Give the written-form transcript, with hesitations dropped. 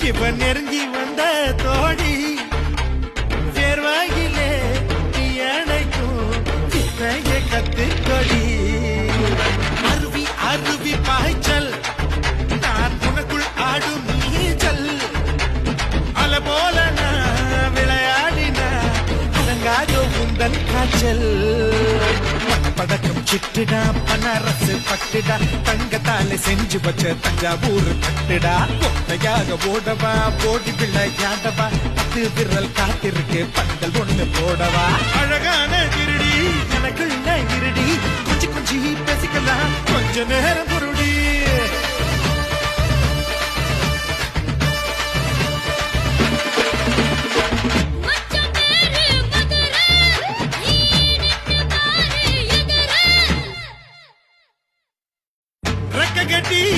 இப்ப நெருங்கி வந்த தோடி சேர்வாயிலே நீ அணைக்கும் இத்தகைய கத்துக்கொடி அருவி அருவி பாய்ச்சல் நான் உனக்குள் ஆடும் நீச்சல் அல போல நான் விளையாடின அடங்காத உந்தன் காய்ச்சல் பதக்கம் சிட்டுடா பனரசு பட்டுடா தங்கத்தாலே செஞ்சு வச்ச தஞ்சாவூர் கட்டுடா ஒத்தையாக ஓடவா ஓடி விளையாடவா பத்து விரல் காத்திருக்கு பந்தல் ஒண்ணு போடவா அழகான திருடி எனக்குள்ள இருடி கொஞ்சி கொஞ்சி பேசிக்கலாம் கொஞ்ச நேரம் பொருள்